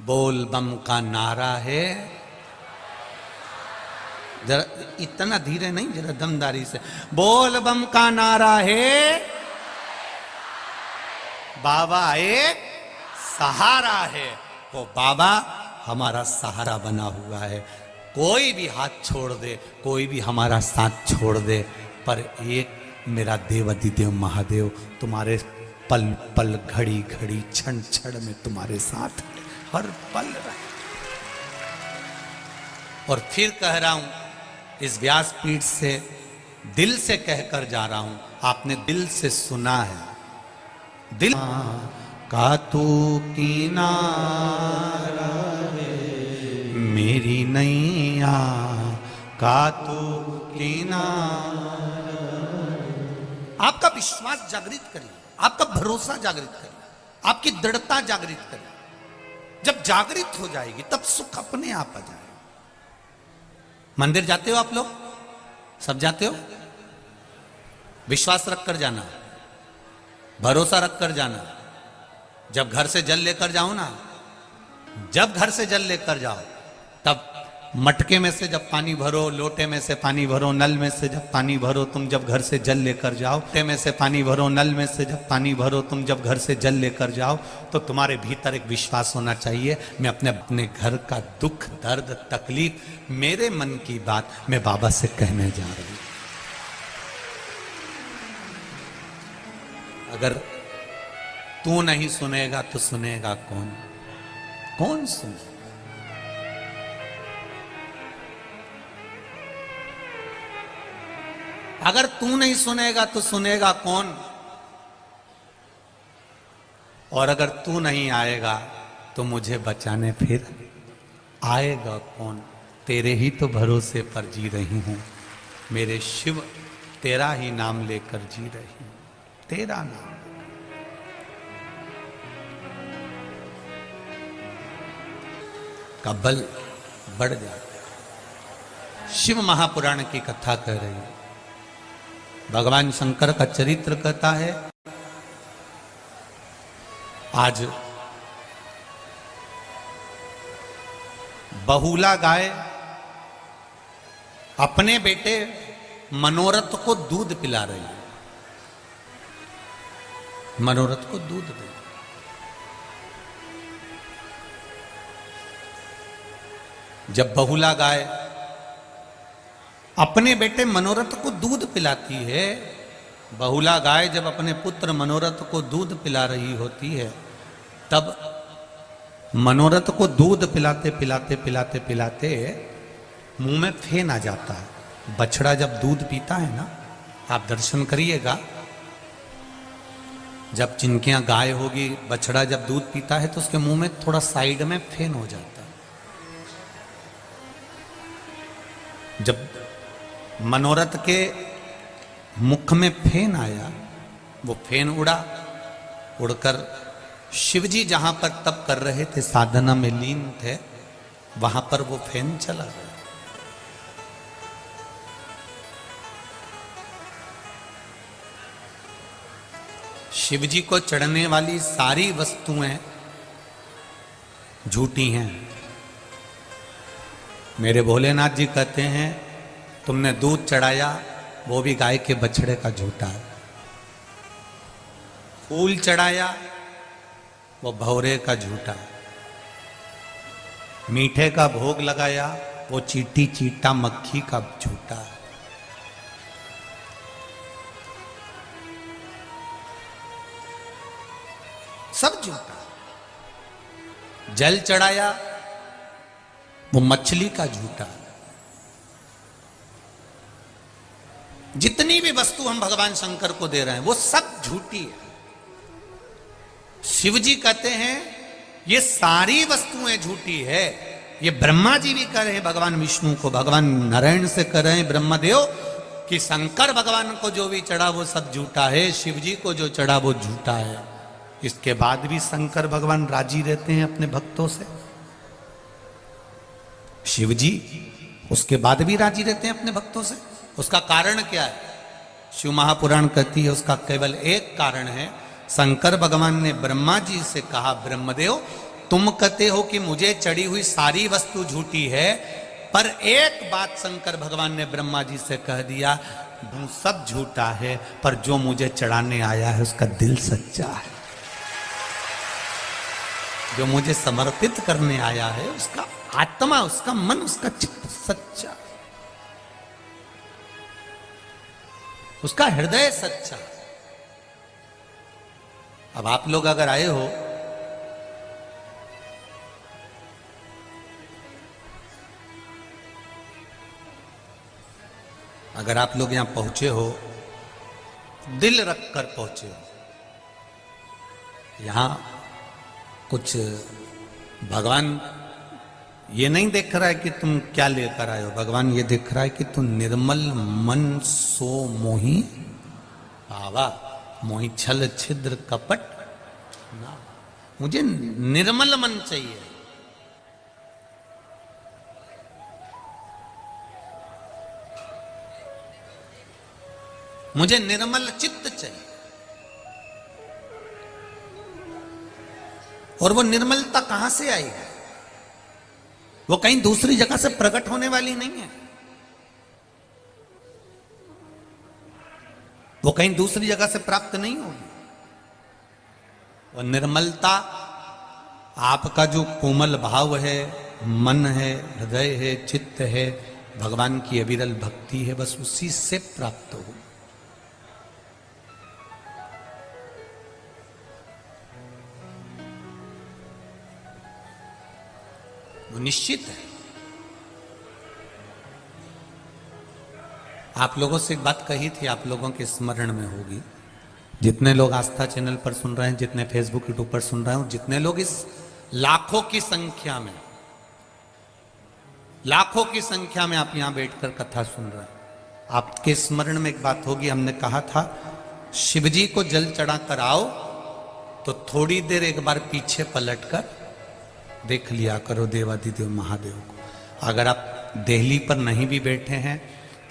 बोल बम का नारा है। जरा इतना धीरे नहीं, जरा दमदारी से। बोल बम का नारा है, बाबा एक सहारा है। वो बाबा हमारा सहारा बना हुआ है। कोई भी हाथ छोड़ दे, कोई भी हमारा साथ छोड़ दे, पर एक मेरा देवाधिदेव महादेव तुम्हारे पल पल घड़ी घड़ी क्षण क्षण में तुम्हारे साथ है, हर पल रहे। और फिर कह रहा हूं, इस व्यासपीठ से दिल से कहकर जा रहा हूं, आपने दिल से सुना है। दिल का तू किनारा मेरी नैया का तू किनारा। आपका विश्वास जागृत करिए, आपका भरोसा जागृत करिए, आपकी दृढ़ता जागृत करिए। जब जागृत हो जाएगी तब सुख अपने आप आ जाएगा। मंदिर जाते हो आप लोग? सब जाते हो? विश्वास रखकर जाना, भरोसा रखकर जाना। जब घर से जल लेकर जाओ ना, जब घर से जल लेकर जाओ, तब मटके में से जब पानी भरो, लोटे में से पानी भरो, नल में से जब पानी भरो, तुम जब घर से जल लेकर जाओ, लोटे में से पानी भरो, नल में से जब पानी भरो, तुम जब घर से जल लेकर जाओ, तो तुम्हारे भीतर एक विश्वास होना चाहिए, मैं अपने घर का दुख दर्द तकलीफ, मेरे मन की बात मैं बाबा से कहने जा रही हूं। अगर तू नहीं सुनेगा तो सुनेगा कौन? कौन सुने? अगर तू नहीं सुनेगा तो सुनेगा कौन? और अगर तू नहीं आएगा तो मुझे बचाने फिर आएगा कौन? तेरे ही तो भरोसे पर जी रही हूं मेरे शिव, तेरा ही नाम लेकर जी रही हूं, तेरा नाम। का बल बढ़ जाता है। शिव महापुराण की कथा कह रही है, भगवान शंकर का चरित्र कहता है। आज बहुला गाय अपने बेटे मनोरथ को दूध पिला रही है, मनोरथ को दूध दे। जब बहुला गाय अपने बेटे मनोरथ को दूध पिलाती है, बहुला गाय जब अपने पुत्र मनोरथ को दूध पिला रही होती है, तब मनोरथ को दूध पिलाते पिलाते पिलाते पिलाते मुंह में फेन आ जाता है। बछड़ा जब दूध पीता है ना, आप दर्शन करिएगा, जब चिंकियां गाय होगी, बछड़ा जब दूध पीता है तो उसके मुंह में थोड़ा साइड में फेन हो जाता है। जब मनोरथ के मुख में फेन आया, वो फेन उड़ा, उड़कर शिवजी जहां पर तप कर रहे थे, साधना में लीन थे, वहां पर वो फेन चला गया। शिवजी को चढ़ने वाली सारी वस्तुएं झूठी हैं। मेरे भोलेनाथ जी कहते हैं, तुमने दूध चढ़ाया वो भी गाय के बछड़े का झूठा है, फूल चढ़ाया वो भौरे का झूठा है, मीठे का भोग लगाया वो चींटी चीटा मक्खी का झूठा है। सब झूठा। जल चढ़ाया वो मछली का झूठा है। जितनी भी वस्तु हम भगवान शंकर को दे रहे हैं वो सब झूठी है। शिव जी कहते हैं ये सारी वस्तुएं झूठी है। ये ब्रह्मा जी भी कह रहे हैं भगवान विष्णु को, भगवान नारायण से कह रहे हैं ब्रह्मदेव कि शंकर भगवान को जो भी चढ़ा वो सब झूठा है, शिव जी को जो चढ़ा वो झूठा है। इसके बाद भी शंकर भगवान राजी रहते हैं अपने भक्तों से। शिव जी उसके बाद भी राजी रहते हैं अपने भक्तों से। उसका कारण क्या है? शिव महापुराण कहती है उसका केवल एक कारण है। शंकर भगवान ने ब्रह्मा जी से कहा, ब्रह्मदेव तुम कहते हो कि मुझे चढ़ी हुई सारी वस्तु झूठी है, पर एक बात शंकर भगवान ने ब्रह्मा जी से कह दिया, सब झूठा है, पर जो मुझे चढ़ाने आया है उसका दिल सच्चा है। जो मुझे समर्पित करने आया है उसका आत्मा, उसका मन, उसका चित्त सच्चा, उसका हृदय सच्चा। अब आप लोग अगर आए हो, अगर आप लोग यहां पहुंचे हो, दिल रखकर पहुंचे हो, यहां कुछ भगवान ये नहीं देख रहा है कि तुम क्या लेकर आए हो, भगवान ये देख रहा है कि तुम निर्मल मन सो मोही भावा, मोही छल छिद्र कपट ना। मुझे निर्मल मन चाहिए, मुझे निर्मल चित्त चाहिए। और वो निर्मलता कहां से आएगी? वो कहीं दूसरी जगह से प्रकट होने वाली नहीं है, वो कहीं दूसरी जगह से प्राप्त नहीं होगी। वो निर्मलता आपका जो कोमल भाव है, मन है, हृदय है, चित्त है, भगवान की अविरल भक्ति है, बस उसी से प्राप्त हो। वो निश्चित है। आप लोगों से एक बात कही थी, आप लोगों के स्मरण में होगी, जितने लोग आस्था चैनल पर सुन रहे हैं, जितने फेसबुक यूट्यूब पर सुन रहे हैं, जितने लोग इस लाखों की संख्या में, लाखों की संख्या में आप यहां बैठकर कथा सुन रहे हैं, आपके स्मरण में एक बात होगी। हमने कहा था शिवजी को जल चढ़ा कर आओ तो थोड़ी देर एक बार पीछे पलटकर देख लिया करो देवादिदेव महादेव को। अगर आप दिल्ली पर नहीं भी बैठे हैं,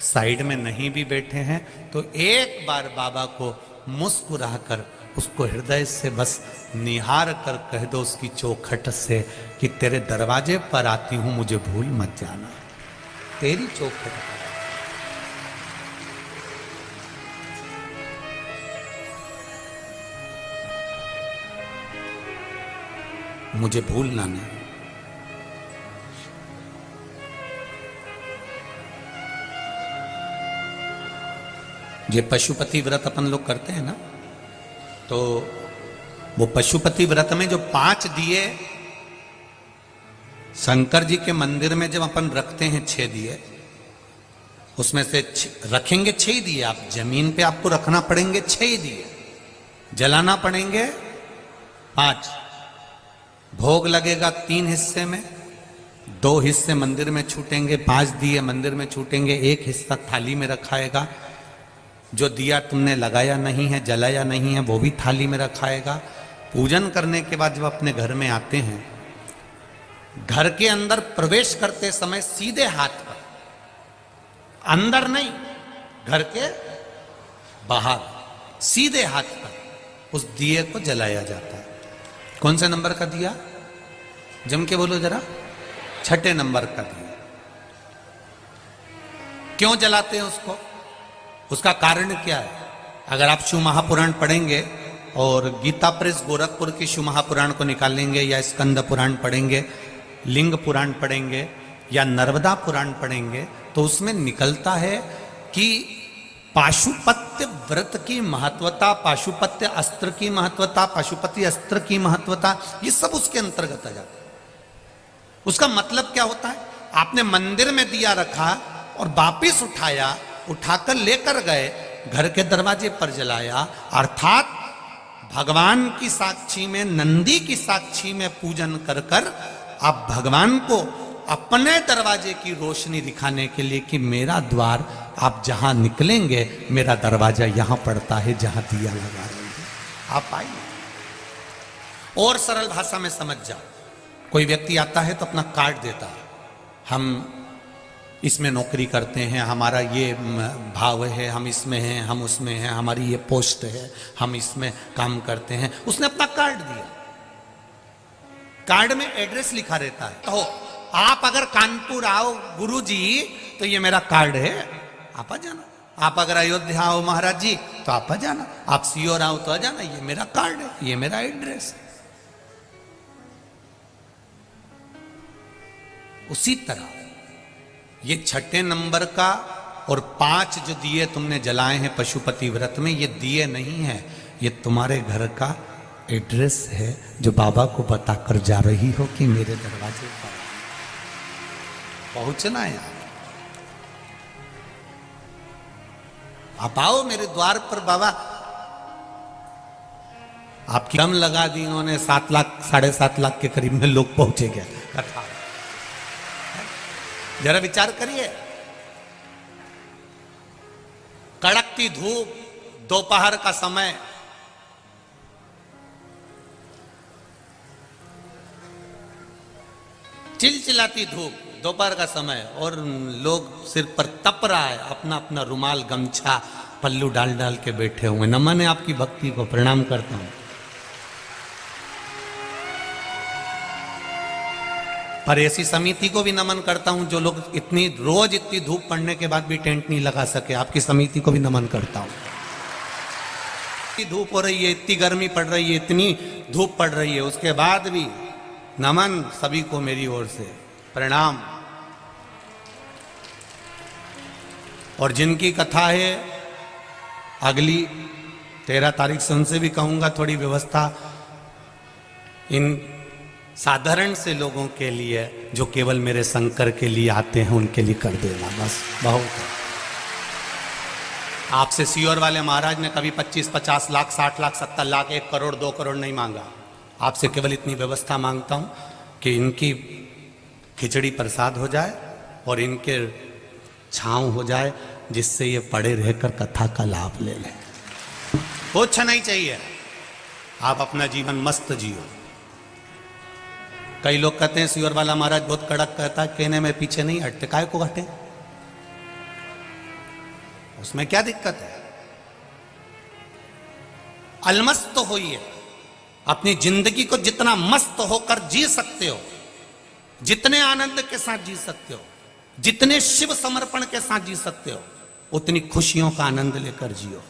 साइड में नहीं भी बैठे हैं, तो एक बार बाबा को मुस्कुरा कर, उसको हृदय से बस निहार कर कह दो उसकी चौखट से कि तेरे दरवाजे पर आती हूं, मुझे भूल मत जाना। तेरी चौखट पर मुझे भूलना नहीं। ये पशुपति व्रत अपन लोग करते हैं ना, तो वो पशुपति व्रत में जो 5 दिए शंकर जी के मंदिर में जब अपन रखते हैं, 6 दिए, उसमें से रखेंगे 6 दिए। आप जमीन पे आपको रखना पड़ेंगे 6 दिए, जलाना पड़ेंगे 5, भोग लगेगा 3 हिस्से में, 2 हिस्से मंदिर में छूटेंगे, 5 दिए मंदिर में छूटेंगे, 1 हिस्सा थाली में रखाएगा। जो दिया तुमने लगाया नहीं है, जलाया नहीं है, वो भी थाली में रखाएगा। पूजन करने के बाद जब अपने घर में आते हैं, घर के अंदर प्रवेश करते समय सीधे हाथ पर, अंदर नहीं, घर के बाहर सीधे हाथ पर उस दिए को जलाया जाता है। कौन से नंबर का दिया? जम के बोलो जरा। 6ठे नंबर का दिया। क्यों जलाते हैं उसको? उसका कारण क्या है? अगर आप शिव महापुराण पढ़ेंगे और गीता प्रेस गोरखपुर की शिव महापुराण को निकालेंगे, या स्कंद पुराण पढ़ेंगे, लिंग पुराण पढ़ेंगे, या नर्मदा पुराण पढ़ेंगे, तो उसमें निकलता है कि पाशुपत्य व्रत की महत्वता, पाशुपत्य अस्त्र की महत्वता, पाशुपति अस्त्र की महत्वता, ये सब उसके अंतर्गत आ जाता है। उसका मतलब क्या होता है? आपने मंदिर में दिया रखा और वापिस उठाया, उठाकर लेकर गए, घर के दरवाजे पर जलाया, अर्थात भगवान की साक्षी में, नंदी की साक्षी में पूजन कर कर आप भगवान को अपने दरवाजे की रोशनी दिखाने के लिए कि मेरा द्वार, आप जहां निकलेंगे मेरा दरवाजा यहां पड़ता है जहां दिया लगा रहे हैं, आप आइए। और सरल भाषा में समझ जाओ, कोई व्यक्ति आता है तो अपना कार्ड देता है, हम इसमें नौकरी करते हैं, हमारा ये भाव है, हम इसमें हैं, हम उसमें हैं, हमारी ये पोस्ट है, हम इसमें काम करते हैं। उसने अपना कार्ड दिया, कार्ड में एड्रेस लिखा रहता है। तो आप अगर कानपुर आओ गुरुजी तो ये मेरा कार्ड है, आप आ जाना। आप अगर अयोध्या आओ महाराज जी तो आप आ जाना। आप सीओर आओ तो आ जाना, ये मेरा कार्ड है, ये मेरा एड्रेस है। उसी तरह ये 6 नंबर का और 5 जो दिए तुमने जलाए हैं पशुपति व्रत में, ये दिए नहीं है, ये तुम्हारे घर का एड्रेस है जो बाबा को बताकर जा रही हो कि मेरे दरवाजे पर पहुंचना है। आप आओ मेरे द्वार पर बाबा। आपकी दम लगा दी इन्होंने, 7 लाख 7.5 लाख के करीब में लोग पहुंचे गए कथा। जरा विचार करिए, कड़कती धूप, दोपहर का समय, चिलचिलाती धूप, दोपहर का समय, और लोग सिर पर तप रहा है, अपना अपना रुमाल गमछा पल्लू डाल डाल के बैठे हुए। नमन है आपकी भक्ति को, प्रणाम करता हूं। पर ऐसी समिति को भी नमन करता हूं जो लोग रोज इतनी धूप पड़ने के बाद भी टेंट नहीं लगा सके। आपकी समिति को भी नमन करता हूं। इतनी धूप हो रही है, इतनी गर्मी पड़ रही है, इतनी धूप पड़ रही है, उसके बाद भी नमन सभी को मेरी ओर से, प्रणाम। और जिनकी कथा है अगली 13 तारीख से, उनसे भी कहूंगा थोड़ी व्यवस्था इन साधारण से लोगों के लिए जो केवल मेरे शंकर के लिए आते हैं उनके लिए कर देना, बस बहुत है। आपसे सीओर वाले महाराज ने कभी 25, 50 लाख, 60 लाख, 70 लाख, 1 करोड़, 2 करोड़ नहीं मांगा। आपसे केवल इतनी व्यवस्था मांगता हूं कि इनकी खिचड़ी प्रसाद हो जाए और इनके छांव हो जाए, जिससे ये पड़े रहकर कथा का लाभ ले लें। कुछ नहीं चाहिए, आप अपना जीवन मस्त जियो। कई लोग कहते हैं सीओर वाला महाराज बहुत कड़क कहता है, कहने में पीछे नहीं हटते, काय को हटे, उसमें क्या दिक्कत है? अलमस्त होइए, अपनी जिंदगी को जितना मस्त होकर जी सकते हो, जितने आनंद के साथ जी सकते हो, जितने शिव समर्पण के साथ जी सकते हो, उतनी खुशियों का आनंद लेकर जियो।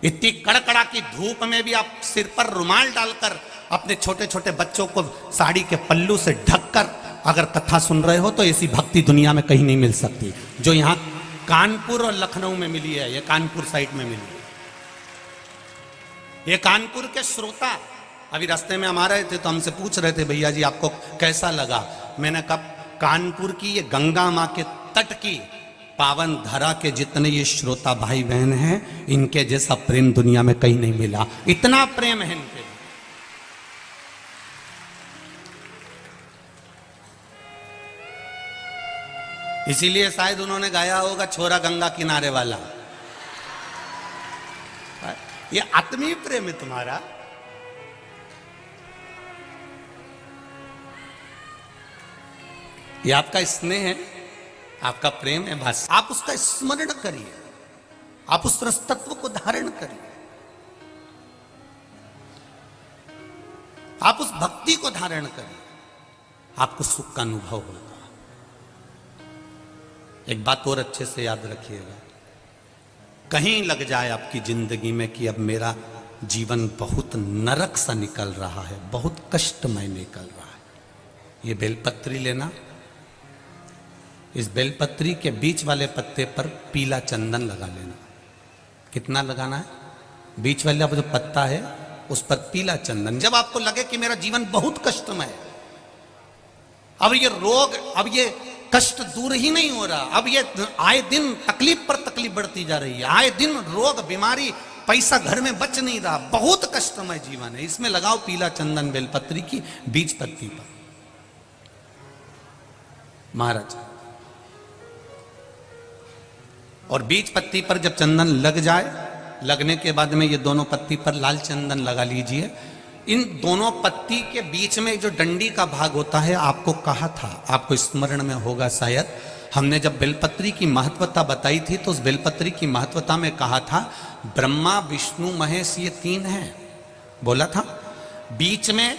इतनी कड़कड़ा की धूप में भी आप सिर पर रुमाल डालकर अपने छोटे छोटे बच्चों को साड़ी के पल्लू से ढककर अगर कथा सुन रहे हो तो ऐसी भक्ति दुनिया में कहीं नहीं मिल सकती जो यहां कानपुर और लखनऊ में मिली है। ये कानपुर साइड में मिली है। ये कानपुर के श्रोता अभी रास्ते में हम आ रहे थे तो हमसे पूछ रहे थे, भैया जी आपको कैसा लगा? मैंने कहा कानपुर की ये गंगा मां के तट की पावन धरा के जितने ये श्रोता भाई बहन हैं, इनके जैसा प्रेम दुनिया में कहीं नहीं मिला। इतना प्रेम है इनके। इसीलिए शायद उन्होंने गाया होगा छोरा गंगा किनारे वाला। ये आत्मीय प्रेम है तुम्हारा। ये आपका स्नेह है, आपका प्रेम है, बस आप उसका स्मरण करिए, आप उस रस तत्व को धारण करिए, आप उस भक्ति को धारण करिए, आपको सुख का अनुभव होगा। एक बात और अच्छे से याद रखिएगा, कहीं लग जाए आपकी जिंदगी में कि अब मेरा जीवन बहुत नरक सा निकल रहा है, बहुत कष्टमय निकल रहा है, ये बेलपत्री लेना, इस बेलपत्री के बीच वाले पत्ते पर पीला चंदन लगा लेना। कितना लगाना है? बीच वाला जो पत्ता है उस पर पीला चंदन। जब आपको लगे कि मेरा जीवन बहुत कष्टमय है, अब ये रोग, अब ये कष्ट दूर ही नहीं हो रहा, अब ये आए दिन तकलीफ पर तकलीफ बढ़ती जा रही है, आए दिन रोग बीमारी, पैसा घर में बच नहीं रहा, बहुत कष्टमय जीवन है, इसमें लगाओ पीला चंदन बेलपत्री की बीज पत्ती पर। महाराज, और बीज पत्ती पर जब चंदन लग जाए, लगने के बाद में ये दोनों पत्ती पर लाल चंदन लगा लीजिए। इन दोनों पत्ती के बीच में जो डंडी का भाग होता है, आपको कहा था, आपको स्मरण में होगा शायद, हमने जब बेलपत्री की महत्वता बताई थी तो उस बेलपत्री की महत्वता में कहा था ब्रह्मा विष्णु महेश ये 3 हैं, बोला था। बीच में